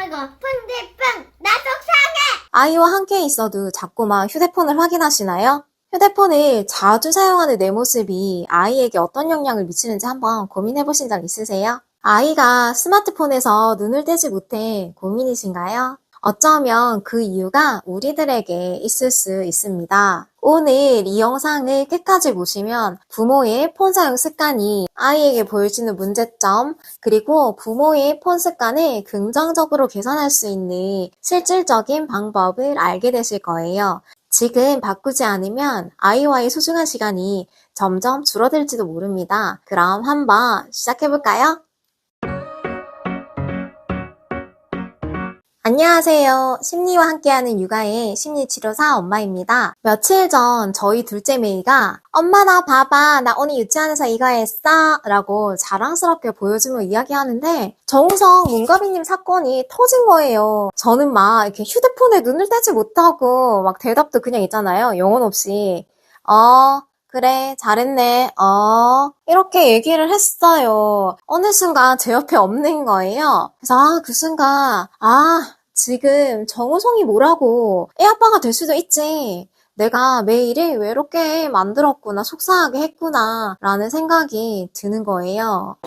아이고, 푼디뿡, 나 속상해! 아이와 함께 있어도 자꾸만 휴대폰을 확인하시나요? 휴대폰을 자주 사용하는 내 모습이 아이에게 어떤 영향을 미치는지 한번 고민해 보신 적 있으세요? 아이가 스마트폰에서 눈을 떼지 못해 고민이신가요? 어쩌면 그 이유가 우리들에게 있을 수 있습니다. 오늘 이 영상을 끝까지 보시면 부모의 폰 사용 습관이 아이에게 보여주는 문제점, 그리고 부모의 폰 습관을 긍정적으로 개선할 수 있는 실질적인 방법을 알게 되실 거예요. 지금 바꾸지 않으면 아이와의 소중한 시간이 점점 줄어들지도 모릅니다. 그럼 한번 시작해볼까요? 안녕하세요. 심리와 함께하는 육아의 심리치료사 엄마입니다. 며칠 전 저희 둘째 메이가 엄마 나 봐봐 나 오늘 유치원에서 이거 했어 라고 자랑스럽게 보여주며 이야기하는데 정우성 문가비님 사건이 터진 거예요. 저는 막 이렇게 휴대폰에 눈을 떼지 못하고 막 대답도 그냥 있잖아요. 영혼 없이 그래, 잘했네. 이렇게 얘기를 했어요. 어느 순간 제 옆에 없는 거예요. 그래서 그 순간 지금 정우성이 뭐라고 애아빠가 될 수도 있지. 내가 매일을 외롭게 만들었구나, 속상하게 했구나 라는 생각이 드는 거예요.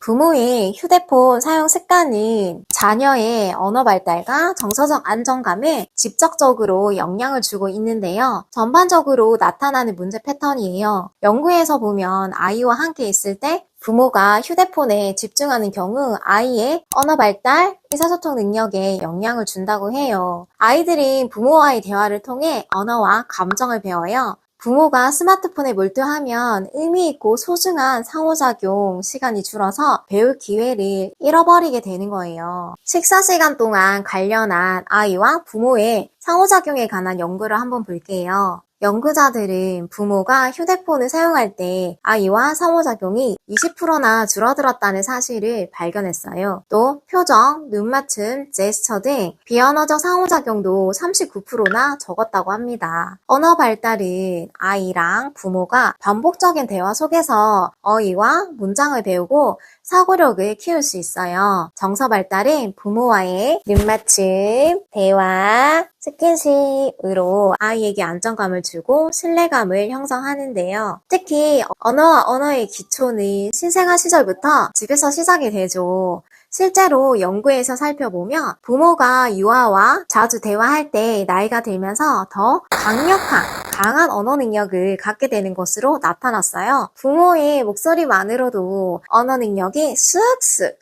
부모의 휴대폰 사용 습관은 자녀의 언어 발달과 정서적 안정감에 직접적으로 영향을 주고 있는데요. 전반적으로 나타나는 문제 패턴이에요. 연구에서 보면 아이와 함께 있을 때 부모가 휴대폰에 집중하는 경우 아이의 언어 발달, 의사소통 능력에 영향을 준다고 해요. 아이들은 부모와의 대화를 통해 언어와 감정을 배워요. 부모가 스마트폰에 몰두하면 의미 있고 소중한 상호작용 시간이 줄어서 배울 기회를 잃어버리게 되는 거예요. 식사 시간 동안 관련한 아이와 부모의 상호작용에 관한 연구를 한번 볼게요. 연구자들은 부모가 휴대폰을 사용할 때 아이와 상호작용이 20%나 줄어들었다는 사실을 발견했어요. 또 표정, 눈맞춤, 제스처 등 비언어적 상호작용도 39%나 적었다고 합니다. 언어 발달은 아이랑 부모가 반복적인 대화 속에서 어휘와 문장을 배우고 사고력을 키울 수 있어요. 정서 발달은 부모와의 눈맞춤, 대화, 스킨십으로 아이에게 안정감을 주고 신뢰감을 형성하는데요. 특히 언어와 언어의 기초는 신생아 시절부터 집에서 시작이 되죠. 실제로 연구에서 살펴보면 부모가 유아와 자주 대화할 때 나이가 들면서 더 강한 언어 능력을 갖게 되는 것으로 나타났어요. 부모의 목소리만으로도 언어 능력이 쓱쓱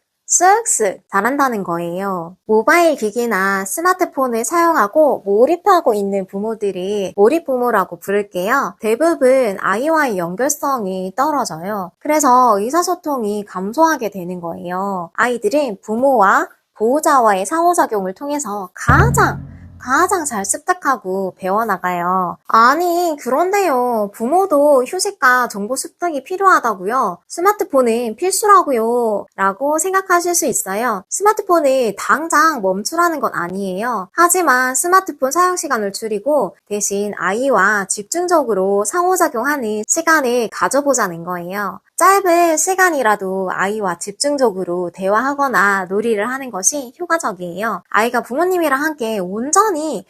잘한다는 거예요. 모바일 기기나 스마트폰을 사용하고 몰입하고 있는 부모들이 몰입부모라고 부를게요. 대부분 아이와의 연결성이 떨어져요. 그래서 의사소통이 감소하게 되는 거예요. 아이들은 부모와 보호자와의 상호작용을 통해서 가장 잘 습득하고 배워나가요. 아니, 그런데요. 부모도 휴식과 정보 습득이 필요하다고요. 스마트폰은 필수라고요. 라고 생각하실 수 있어요. 스마트폰을 당장 멈추라는 건 아니에요. 하지만 스마트폰 사용 시간을 줄이고 대신 아이와 집중적으로 상호작용하는 시간을 가져보자는 거예요. 짧은 시간이라도 아이와 집중적으로 대화하거나 놀이를 하는 것이 효과적이에요. 아이가 부모님이랑 함께 온전히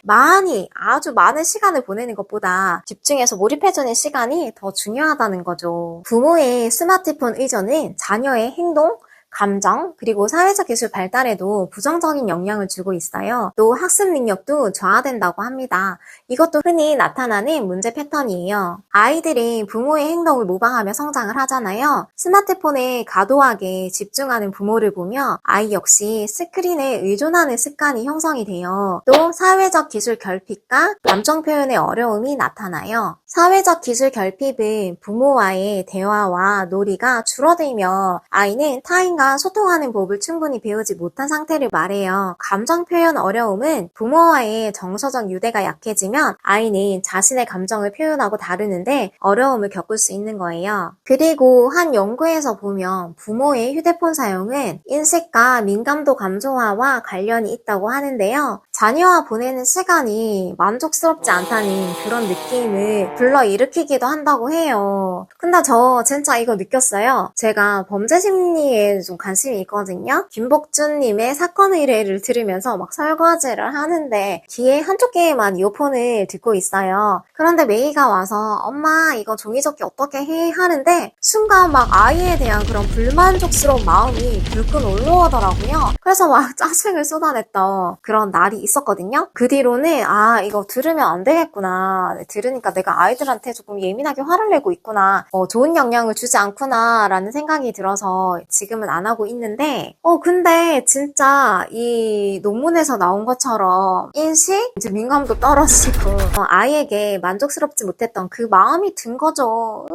아주 많은 시간을 보내는 것보다 집중해서 몰입해주는 시간이 더 중요하다는 거죠. 부모의 스마트폰 의존은 자녀의 행동, 감정, 그리고 사회적 기술 발달에도 부정적인 영향을 주고 있어요. 또 학습 능력도 저하된다고 합니다. 이것도 흔히 나타나는 문제 패턴이에요. 아이들이 부모의 행동을 모방하며 성장을 하잖아요. 스마트폰에 과도하게 집중하는 부모를 보며 아이 역시 스크린에 의존하는 습관이 형성이 돼요. 또 사회적 기술 결핍과 감정 표현의 어려움이 나타나요. 사회적 기술 결핍은 부모와의 대화와 놀이가 줄어들며 아이는 타인과 소통하는 법을 충분히 배우지 못한 상태를 말해요. 감정 표현 어려움은 부모와의 정서적 유대가 약해지면 아이는 자신의 감정을 표현하고 다루는데 어려움을 겪을 수 있는 거예요. 그리고 한 연구에서 보면 부모의 휴대폰 사용은 인식과 민감도 감소화와 관련이 있다고 하는데요. 자녀와 보내는 시간이 만족스럽지 않다는 그런 느낌을 불러일으키기도 한다고 해요. 근데 저 진짜 이거 느꼈어요. 제가 범죄 심리에 좀 관심이 있거든요. 김복준님의 사건 의뢰를 들으면서 막 설거지를 하는데 귀에 한쪽 귀에만 이어폰을 듣고 있어요. 그런데 메이가 와서 엄마 이거 종이접기 어떻게 해? 하는데 순간 막 아이에 대한 그런 불만족스러운 마음이 불끈 올라오더라고요. 그래서 막 짜증을 쏟아냈던 그런 날이 있었거든요. 그 뒤로는 이거 들으면 안 되겠구나. 들으니까 내가 아이들한테 조금 예민하게 화를 내고 있구나. 좋은 영향을 주지 않구나 라는 생각이 들어서 지금은 안 하고 있는데 근데 진짜 이 논문에서 나온 것처럼 인식, 이제 민감도 떨어지고 아이에게 만족스럽지 못했던 그 마음이 든 거죠.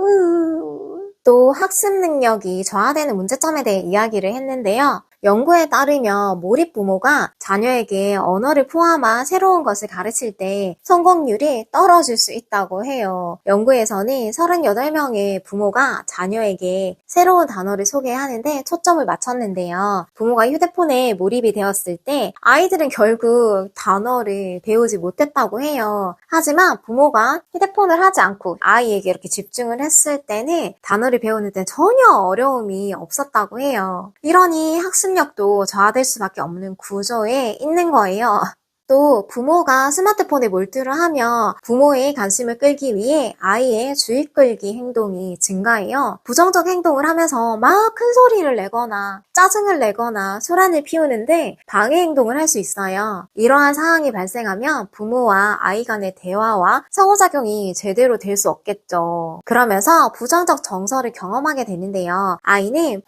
또 학습 능력이 저하되는 문제점에 대해 이야기를 했는데요. 연구에 따르면 몰입 부모가 자녀에게 언어를 포함한 새로운 것을 가르칠 때 성공률이 떨어질 수 있다고 해요. 연구에서는 38명의 부모가 자녀에게 새로운 단어를 소개하는데 초점을 맞췄는데요. 부모가 휴대폰에 몰입이 되었을 때 아이들은 결국 단어를 배우지 못했다고 해요. 하지만 부모가 휴대폰을 하지 않고 아이에게 이렇게 집중을 했을 때는 단어를 배우는 데 전혀 어려움이 없었다고 해요. 이러니 학습력도 저하될 수밖에 없는 구조에 있는 거예요. 또 부모가 스마트폰에 몰두를 하며 부모의 관심을 끌기 위해 아이의 주의 끌기 행동이 증가해요. 부정적 행동을 하면서 막 큰 소리를 내거나 짜증을 내거나 소란을 피우는데 방해 행동을 할 수 있어요. 이러한 상황이 발생하면 부모와 아이 간의 대화와 상호작용이 제대로 될 수 없겠죠. 그러면서 부정적 정서를 경험하게 되는데요. 아이는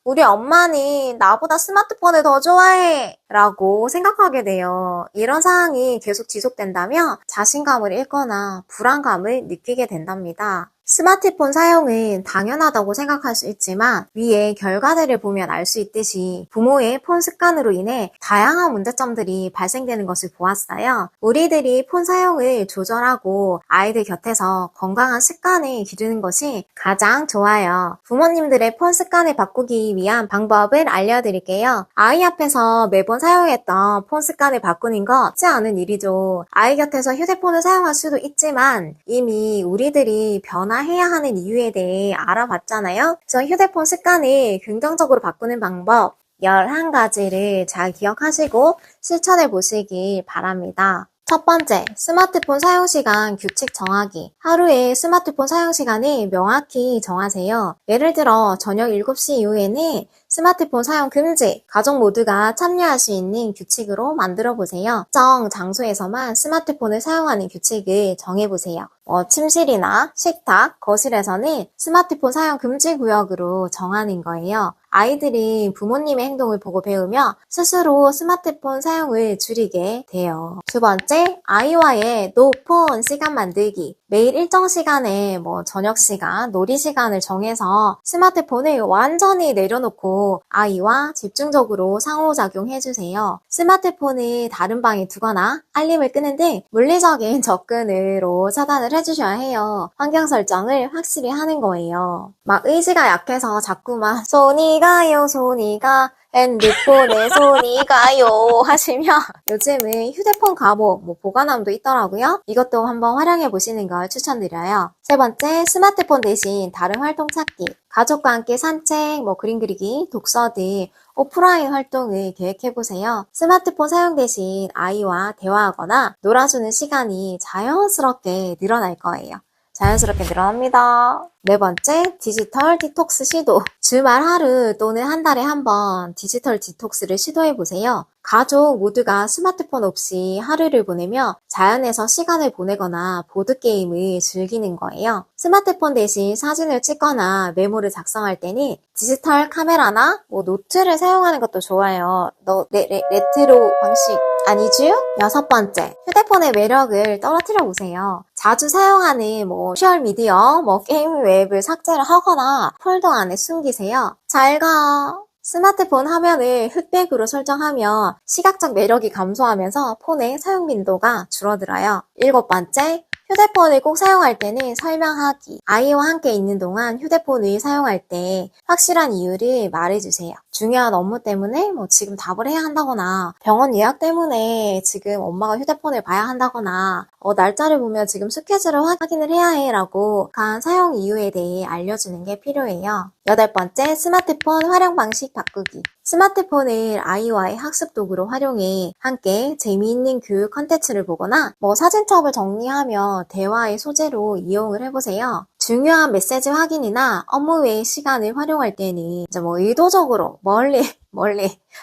우리 엄마는 나보다 스마트폰을 더 좋아해! 라고 생각하게 돼요. 이런 상황이 계속 지속된다면 자신감을 잃거나 불안감을 느끼게 된답니다. 스마트폰 사용은 당연하다고 생각할 수 있지만 위에 결과들을 보면 알 수 있듯이 부모의 폰 습관으로 인해 다양한 문제점들이 발생되는 것을 보았어요. 우리들이 폰 사용을 조절하고 아이들 곁에서 건강한 습관을 기르는 것이 가장 좋아요. 부모님들의 폰 습관을 바꾸기 위한 방법을 알려드릴게요. 아이 앞에서 매번 사용했던 폰 습관을 바꾸는 거 쉽지 않은 일이죠. 아이 곁에서 휴대폰을 사용할 수도 있지만 이미 우리들이 변화해야 하는 이유에 대해 알아봤잖아요. 그래서 휴대폰 습관을 긍정적으로 바꾸는 방법 11가지를 잘 기억하시고 실천해 보시길 바랍니다. 첫 번째, 스마트폰 사용시간 규칙 정하기. 하루에 스마트폰 사용시간을 명확히 정하세요. 예를 들어 저녁 7시 이후에는 스마트폰 사용 금지, 가족 모두가 참여할 수 있는 규칙으로 만들어 보세요. 특정 장소에서만 스마트폰을 사용하는 규칙을 정해보세요. 침실이나 식탁, 거실에서는 스마트폰 사용 금지 구역으로 정하는 거예요. 아이들이 부모님의 행동을 보고 배우며 스스로 스마트폰 사용을 줄이게 돼요. 두 번째, 아이와의 노폰 시간 만들기. 매일 일정 시간에 저녁 시간, 놀이 시간을 정해서 스마트폰을 완전히 내려놓고 아이와 집중적으로 상호작용해주세요. 스마트폰을 다른 방에 두거나 알림을 끄는 등 물리적인 접근으로 차단을 해주셔야 해요. 환경 설정을 확실히 하는 거예요. 막 의지가 약해서 자꾸만 손이 가요, 손이 가. 핸드폰에 손이 가요 하시면 요즘은 휴대폰 감옥, 보관함도 있더라고요. 이것도 한번 활용해 보시는 걸 추천드려요. 세 번째, 스마트폰 대신 다른 활동 찾기. 가족과 함께 산책, 그림 그리기, 독서 등 오프라인 활동을 계획해보세요. 스마트폰 사용 대신 아이와 대화하거나 놀아주는 시간이 자연스럽게 늘어날 거예요. 자연스럽게 늘어납니다. 네 번째, 디지털 디톡스 시도. 주말 하루 또는 한 달에 한 번 디지털 디톡스를 시도해보세요. 가족 모두가 스마트폰 없이 하루를 보내며 자연에서 시간을 보내거나 보드게임을 즐기는 거예요. 스마트폰 대신 사진을 찍거나 메모를 작성할 때는 디지털 카메라나 노트를 사용하는 것도 좋아요. 레트로 방식 아니죠? 여섯 번째, 휴대폰의 매력을 떨어뜨려 보세요. 자주 사용하는 소셜미디어, 게임 웹을 삭제를 하거나 폴더 안에 숨기세요. 잘 가. 스마트폰 화면을 흑백으로 설정하면 시각적 매력이 감소하면서 폰의 사용 빈도가 줄어들어요. 일곱 번째, 휴대폰을 꼭 사용할 때는 설명하기. 아이와 함께 있는 동안 휴대폰을 사용할 때 확실한 이유를 말해주세요. 중요한 업무 때문에 뭐 지금 답을 해야 한다거나 병원 예약 때문에 지금 엄마가 휴대폰을 봐야 한다거나 날짜를 보면 지금 스케줄을 확인을 해야 해 라고 간 사용 이유에 대해 알려주는 게 필요해요. 8번째, 스마트폰 활용 방식 바꾸기. 스마트폰을 아이와의 학습 도구로 활용해 함께 재미있는 교육 컨텐츠를 보거나 사진첩을 정리하며 대화의 소재로 이용을 해보세요. 중요한 메시지 확인이나 업무 외의 시간을 활용할 때는 이제 의도적으로 멀리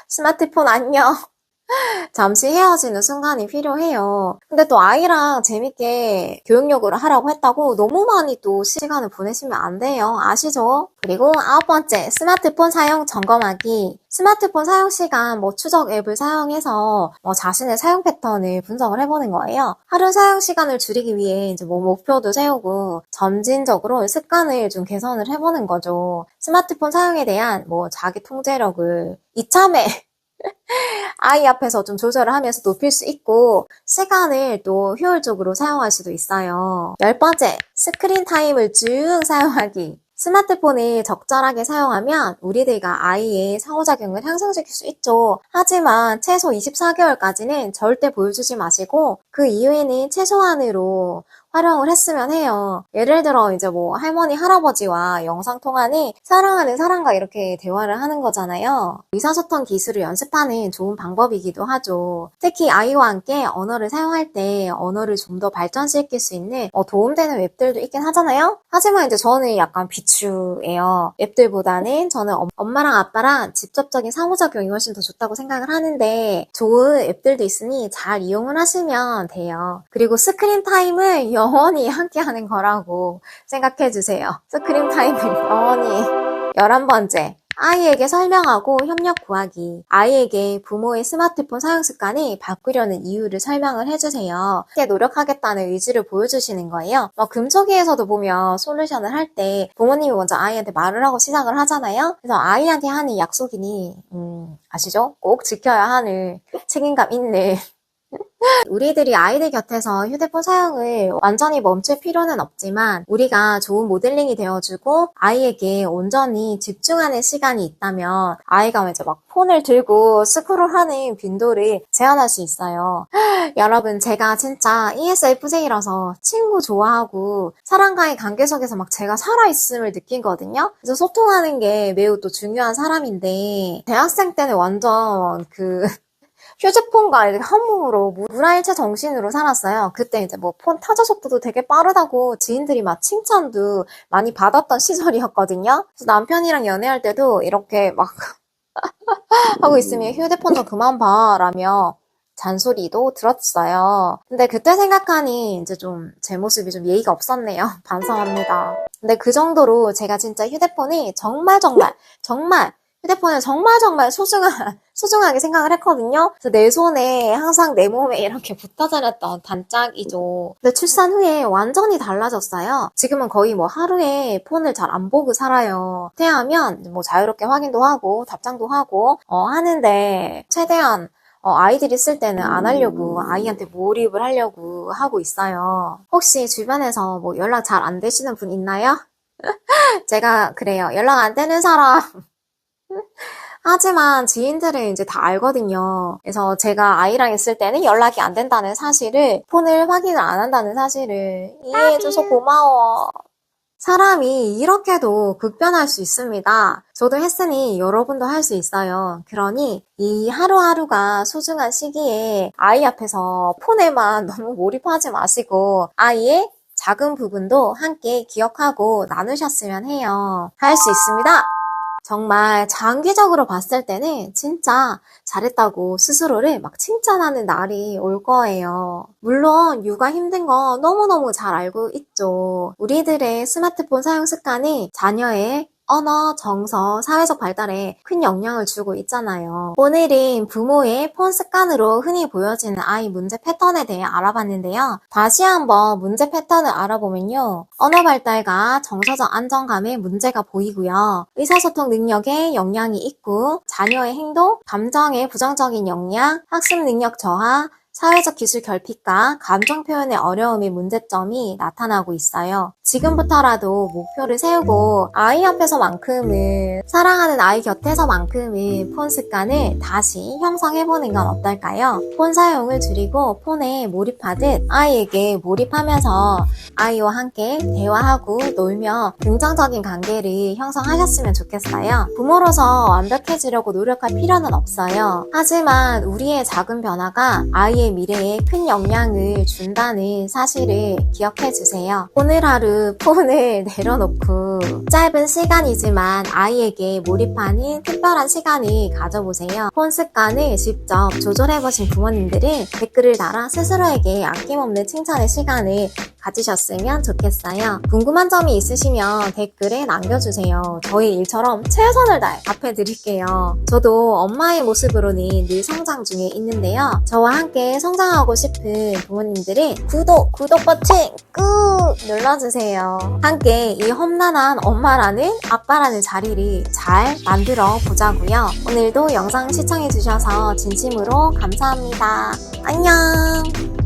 스마트폰 안녕 잠시 헤어지는 순간이 필요해요. 근데 또 아이랑 재밌게 교육력을 하라고 했다고 너무 많이 또 시간을 보내시면 안 돼요. 아시죠? 그리고 9번째, 스마트폰 사용 점검하기. 스마트폰 사용 시간 추적 앱을 사용해서 자신의 사용 패턴을 분석을 해보는 거예요. 하루 사용 시간을 줄이기 위해 이제 목표도 세우고 점진적으로 습관을 좀 개선을 해보는 거죠. 스마트폰 사용에 대한 자기 통제력을 이참에 아이 앞에서 좀 조절을 하면서 높일 수 있고 시간을 또 효율적으로 사용할 수도 있어요. 10번째, 스크린 타임을 쭉 사용하기. 스마트폰을 적절하게 사용하면 우리들과 아이의 상호작용을 향상시킬 수 있죠. 하지만 최소 24개월까지는 절대 보여주지 마시고 그 이후에는 최소한으로 활용을 했으면 해요. 예를 들어 이제 할머니, 할아버지와 영상통화는 사랑하는 사람과 이렇게 대화를 하는 거잖아요. 의사소통 기술을 연습하는 좋은 방법이기도 하죠. 특히 아이와 함께 언어를 사용할 때 언어를 좀 더 발전시킬 수 있는 도움되는 웹들도 있긴 하잖아요. 하지만 이제 저는 약간 비추예요. 앱들보다는 저는 엄마랑 아빠랑 직접적인 상호작용이 훨씬 더 좋다고 생각을 하는데 좋은 앱들도 있으니 잘 이용을 하시면 돼요. 그리고 스크린 타임을 영원히 함께하는 거라고 생각해주세요. 스크린 타임을 영원히. 11번째, 아이에게 설명하고 협력 구하기. 아이에게 부모의 스마트폰 사용 습관을 바꾸려는 이유를 설명을 해주세요. 함께 노력하겠다는 의지를 보여주시는 거예요. 금초기에서도 보면 솔루션을 할 때 부모님이 먼저 아이한테 말을 하고 시작을 하잖아요. 그래서 아이한테 하는 약속이니 아시죠? 꼭 지켜야 하는 책임감 있는 우리들이 아이들 곁에서 휴대폰 사용을 완전히 멈출 필요는 없지만 우리가 좋은 모델링이 되어주고 아이에게 온전히 집중하는 시간이 있다면 아이가 이제 폰을 들고 스크롤하는 빈도를 제한할 수 있어요. 여러분, 제가 진짜 ESFJ라서 친구 좋아하고 사람과의 관계 속에서 제가 살아있음을 느끼거든요. 그래서 소통하는 게 매우 또 중요한 사람인데 대학생 때는 완전 휴대폰과 이렇게 한 몸으로 무라일체 정신으로 살았어요. 그때 이제 폰 타자 속도도 되게 빠르다고 지인들이 칭찬도 많이 받았던 시절이었거든요. 그래서 남편이랑 연애할 때도 이렇게 하고 있으면 휴대폰 좀 그만 봐 라며 잔소리도 들었어요. 근데 그때 생각하니 이제 좀 제 모습이 좀 예의가 없었네요. 반성합니다. 근데 그 정도로 제가 진짜 휴대폰이 정말 휴대폰을 정말 소중하게 생각을 했거든요. 그래서 내 손에 항상 내 몸에 이렇게 붙어 다녔던 단짝이죠. 근데 출산 후에 완전히 달라졌어요. 지금은 거의 하루에 폰을 잘 안 보고 살아요. 퇴하면 자유롭게 확인도 하고 답장도 하고 하는데 최대한 아이들이 쓸 때는 안 하려고 아이한테 몰입을 하려고 하고 있어요. 혹시 주변에서 연락 잘 안 되시는 분 있나요? 제가 그래요. 연락 안 되는 사람 하지만 지인들은 이제 다 알거든요. 그래서 제가 아이랑 있을 때는 연락이 안 된다는 사실을, 폰을 확인을 안 한다는 사실을 이해해줘서 고마워. 사람이 이렇게도 급변할 수 있습니다. 저도 했으니 여러분도 할 수 있어요. 그러니 이 하루하루가 소중한 시기에 아이 앞에서 폰에만 너무 몰입하지 마시고 아이의 작은 부분도 함께 기억하고 나누셨으면 해요. 할 수 있습니다. 정말 장기적으로 봤을 때는 진짜 잘했다고 스스로를 칭찬하는 날이 올 거예요. 물론 육아 힘든 거 너무너무 잘 알고 있죠. 우리들의 스마트폰 사용 습관이 자녀의 언어, 정서, 사회적 발달에 큰 영향을 주고 있잖아요. 오늘은 부모의 폰 습관으로 흔히 보여지는 아이 문제 패턴에 대해 알아봤는데요. 다시 한번 문제 패턴을 알아보면요. 언어 발달과 정서적 안정감에 문제가 보이고요. 의사소통 능력에 영향이 있고 자녀의 행동, 감정에 부정적인 영향, 학습 능력 저하, 사회적 기술 결핍과 감정 표현의 어려움의 문제점이 나타나고 있어요. 지금부터라도 목표를 세우고 아이 앞에서만큼은, 사랑하는 아이 곁에서만큼은 폰 습관을 다시 형성해보는 건 어떨까요? 폰 사용을 줄이고 폰에 몰입하듯 아이에게 몰입하면서 아이와 함께 대화하고 놀며 긍정적인 관계를 형성하셨으면 좋겠어요. 부모로서 완벽해지려고 노력할 필요는 없어요. 하지만 우리의 작은 변화가 아이의 미래에 큰 영향을 준다는 사실을 기억해 주세요. 오늘 하루 폰을 내려놓고 짧은 시간이지만 아이에게 몰입하는 특별한 시간을 가져보세요. 폰 습관을 직접 조절해보신 부모님들은 댓글을 달아 스스로에게 아낌없는 칭찬의 시간을 가지셨으면 좋겠어요. 궁금한 점이 있으시면 댓글에 남겨주세요. 저희 일처럼 최선을 다해 답해드릴게요. 저도 엄마의 모습으로는 늘 성장 중에 있는데요. 저와 함께 성장하고 싶은 부모님들은 구독 버튼 꾹 눌러주세요. 함께 이 험난한 엄마라는 아빠라는 자리를 잘 만들어 보자고요. 오늘도 영상 시청해주셔서 진심으로 감사합니다. 안녕.